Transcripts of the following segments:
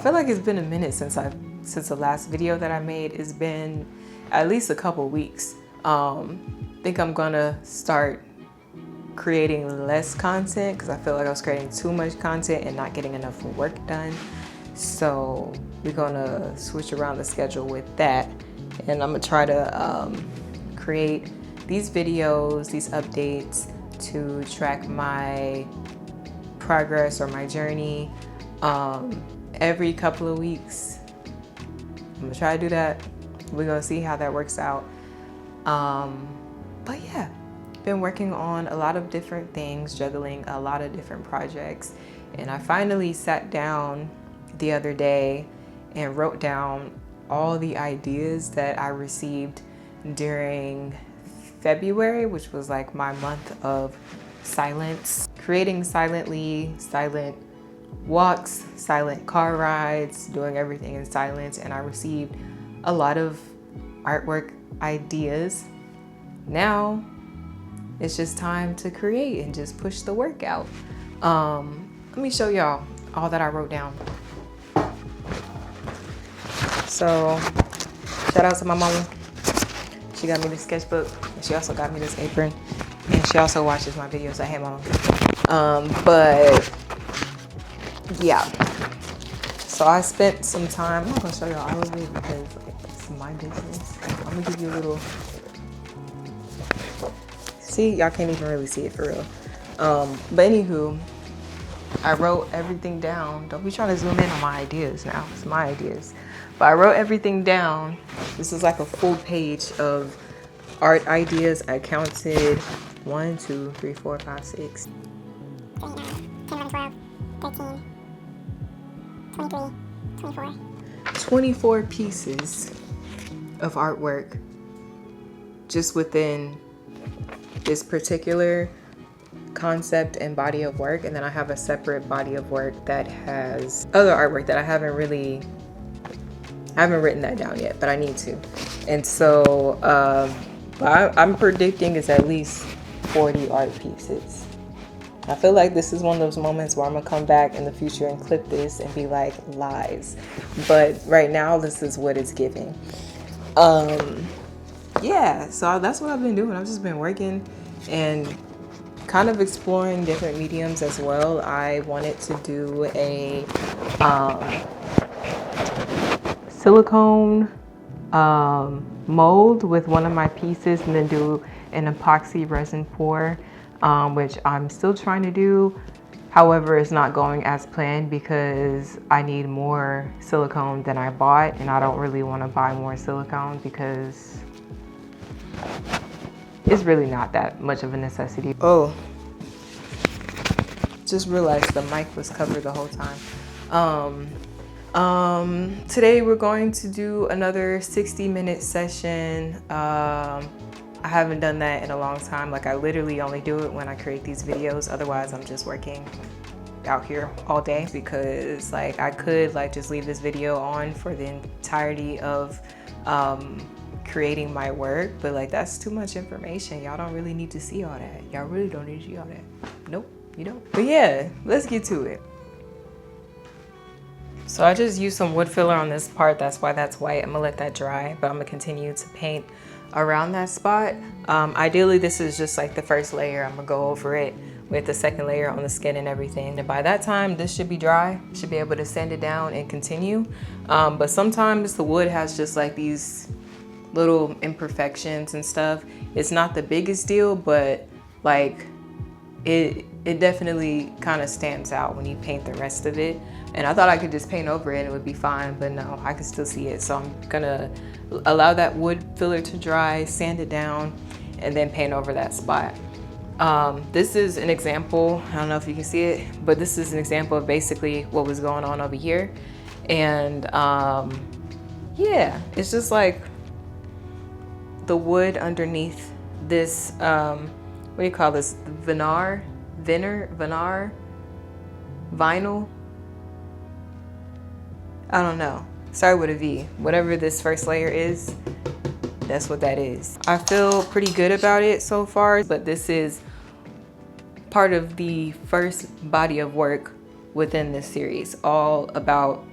feel like it's been a minute since the last video that I made. It's been at least a couple weeks. I think I'm gonna start creating less content because I feel like I was creating too much content and not getting enough work done. So we're gonna switch around the schedule with that, and I'm gonna try to create these videos, these updates to track my progress or my journey every couple of weeks. I'm gonna try to do that. We're gonna see how that works out. But yeah, been working on a lot of different things, juggling a lot of different projects, and I finally sat down the other day and wrote down all the ideas that I received during February, which was like my month of silence, creating silently, silent walks, silent car rides, doing everything in silence. And I received a lot of artwork ideas. Now it's just time to create and just push the work out. Let me show y'all all that I wrote down. So shout out to my mama. She got me this sketchbook, and she also got me this apron, and she also watches my videos. I hate mama. But yeah, so I spent some time. I'm not gonna show y'all all of it because like, it's my business. I'm gonna give you a little. See, y'all can't even really see it for real. But anywho, I wrote everything down. Don't be trying to zoom in on my ideas now. It's my ideas. But I wrote everything down. This is like a full page of art ideas. I counted 1, 2, 3, 4, 5, 6. 10, 11, 12, 13, 23, 24. 24 pieces of artwork just within this particular concept and body of work. And then I have a separate body of work that has other artwork that I haven't written that down yet, but I need to. And so I'm predicting it's at least 40 art pieces. I feel like this is one of those moments where I'm gonna come back in the future and clip this and be like, lies. But right now, this is what it's giving. Yeah, so that's what I've been doing. I've just been working and kind of exploring different mediums as well. I wanted to do a silicone mold with one of my pieces and then do an epoxy resin pour, which I'm still trying to do. However, it's not going as planned because I need more silicone than I bought, and I don't really want to buy more silicone because it's really not that much of a necessity. Oh, just realized the mic was covered the whole time. Today we're going to do another 60-minute session. I haven't done that in a long time. Like, I literally only do it when I create these videos. Otherwise, I'm just working out here all day because like I could like just leave this video on for the entirety of creating my work, but like that's too much information. Y'all don't really need to see all that. Y'all really don't need to see all that. Nope, you don't. But yeah, let's get to it. So I just used some wood filler on this part. That's why that's white. I'm gonna let that dry, but I'm gonna continue to paint around that spot. Ideally, this is just like the first layer. I'm gonna go over it with the second layer on the skin and everything. And by that time, this should be dry. Should be able to sand it down and continue. But sometimes the wood has just like these little imperfections and stuff. It's not the biggest deal, but like it definitely kind of stands out when you paint the rest of it. And I thought I could just paint over it and it would be fine, but no, I can still see it. So I'm gonna allow that wood filler to dry, sand it down, and then paint over that spot. This is an example, I don't know if you can see it, but this is an example of basically what was going on over here. And yeah, it's just like the wood underneath this, what do you call this? Vinyl? I don't know. Start with a V. Whatever this first layer is, that's what that is. I feel pretty good about it so far, but this is part of the first body of work within this series, all about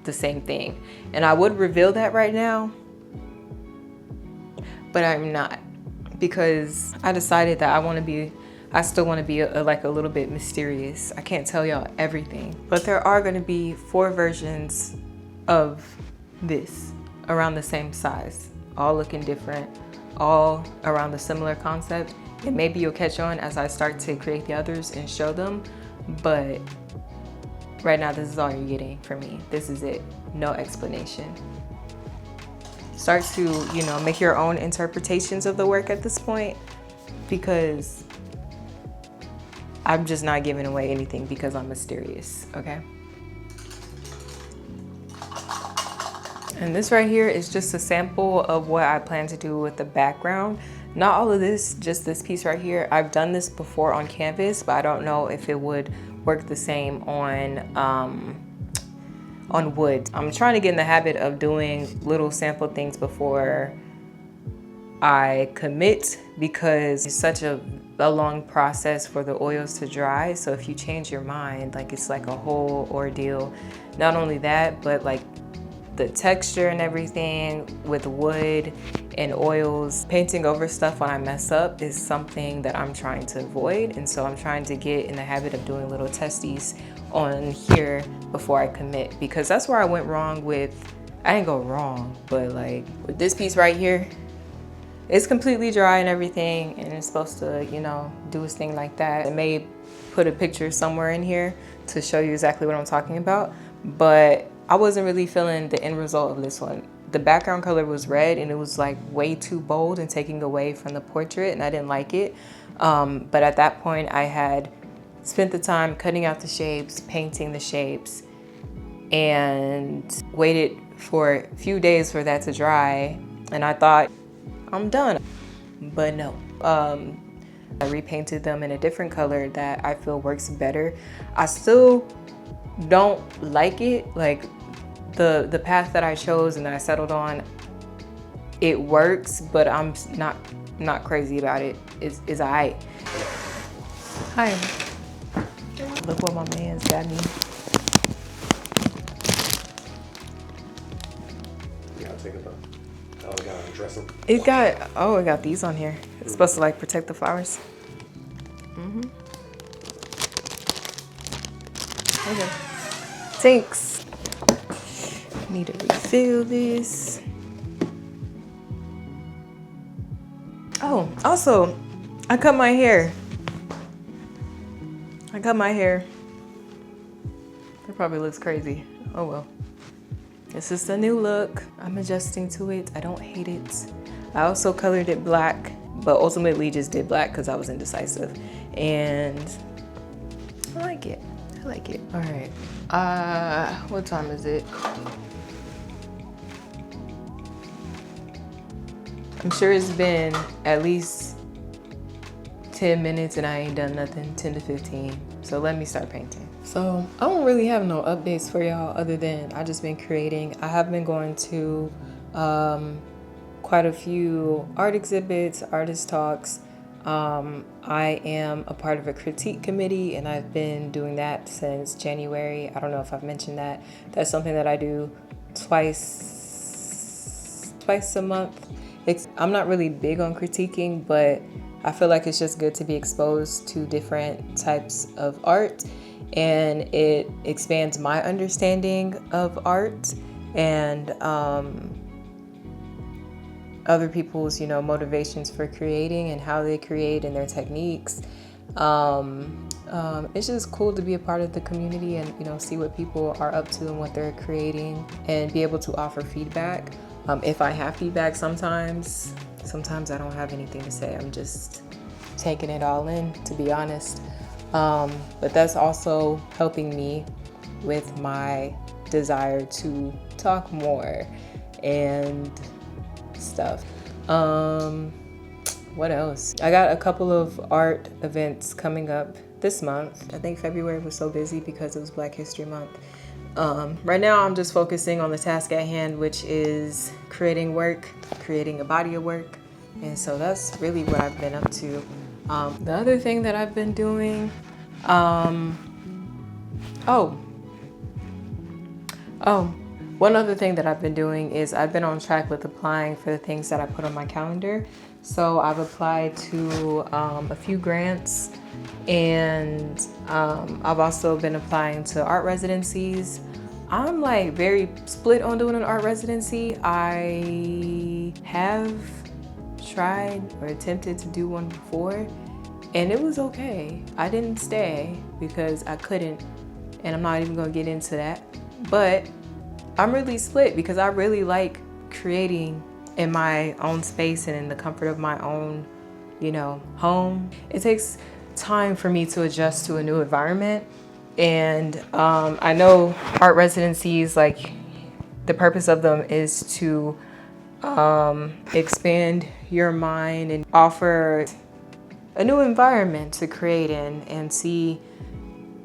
the same thing. And I would reveal that right now, but I'm not, because I decided that I still want to be like a little bit mysterious. I can't tell y'all everything, but there are going to be 4 versions of this around the same size, all looking different, all around the similar concept. And maybe you'll catch on as I start to create the others and show them, but right now this is all you're getting from me. This is it, no explanation. Start to, you know, make your own interpretations of the work at this point, because I'm just not giving away anything because I'm mysterious, okay? And this right here is just a sample of what I plan to do with the background. Not all of this, just this piece right here. I've done this before on canvas, but I don't know if it would work the same on wood. I'm trying to get in the habit of doing little sample things before I commit, because it's such a long process for the oils to dry. So if you change your mind, like, it's like a whole ordeal. Not only that, but like the texture and everything with wood and oils, painting over stuff when I mess up is something that I'm trying to avoid. And so I'm trying to get in the habit of doing little testies on here before I commit, because that's where I went wrong with, I didn't go wrong, but like with this piece right here, it's completely dry and everything, and it's supposed to, you know, do its thing like that. I may put a picture somewhere in here to show you exactly what I'm talking about, but I wasn't really feeling the end result of this one. The background color was red and it was like way too bold and taking away from the portrait, and I didn't like it. But at that point I had spent the time cutting out the shapes, painting the shapes, and waited for a few days for that to dry. And I thought, I'm done, but no. I repainted them in a different color that I feel works better. I still don't like it, like the path that I chose and that I settled on, it works, but I'm not crazy about it. It's alright. Hi. Look what my man's got me. You gotta take it off. Oh, we gotta dress them. It got these on here. It's supposed to like protect the flowers. Okay. Thanks. Need to refill this. Oh, also, I cut my hair. It probably looks crazy. Oh well. This is the new look. I'm adjusting to it. I don't hate it. I also colored it black, but ultimately just did black because I was indecisive. And I like it. All right. What time is it? I'm sure it's been at least 10 minutes and I ain't done nothing, 10 to 15. So let me start painting. So I don't really have no updates for y'all other than I just been creating. I have been going to quite a few art exhibits, artist talks. I am a part of a critique committee and I've been doing that since January. I don't know if I've mentioned that. That's something that I do twice a month. I'm not really big on critiquing, but I feel like it's just good to be exposed to different types of art, and it expands my understanding of art and other people's, you know, motivations for creating and how they create and their techniques. It's just cool to be a part of the community and, you know, see what people are up to and what they're creating and be able to offer feedback. If I have feedback, sometimes I don't have anything to say. I'm just taking it all in, to be honest. But that's also helping me with my desire to talk more and stuff. What else? I got a couple of art events coming up this month. I think February was so busy because it was Black History Month. Right now I'm just focusing on the task at hand, which is creating a body of work. And so that's really what I've been up to. The other thing that I've been doing, One other thing that I've been doing is I've been on track with applying for the things that I put on my calendar. So I've applied to a few grants, and I've also been applying to art residencies. I'm like very split on doing an art residency. I have tried or attempted to do one before, and it was okay. I didn't stay because I couldn't, and I'm not even gonna get into that. But I'm really split because I really like creating in my own space and in the comfort of my own, home. It takes time for me to adjust to a new environment. And I know art residencies, like the purpose of them is to expand your mind and offer a new environment to create in and see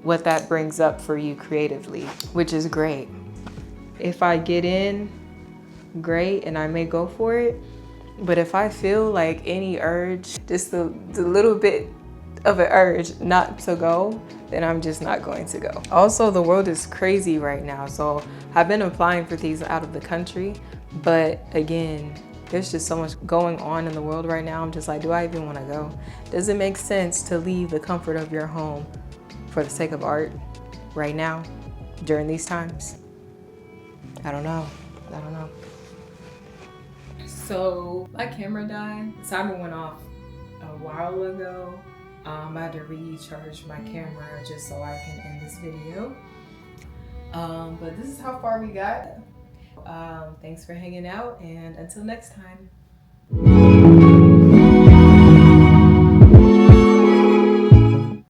what that brings up for you creatively, which is great. If I get in, great, and I may go for it. But if I feel like any urge, just the little bit of an urge not to go, then I'm just not going to go. Also, the world is crazy right now. So I've been applying for things out of the country. But again, there's just so much going on in the world right now. I'm just like, do I even want to go? Does it make sense to leave the comfort of your home for the sake of art right now during these times? I don't know. So my camera died. The timer went off a while ago. I had to recharge my camera just so I can end this video. But this is how far we got. Thanks for hanging out, and until next time.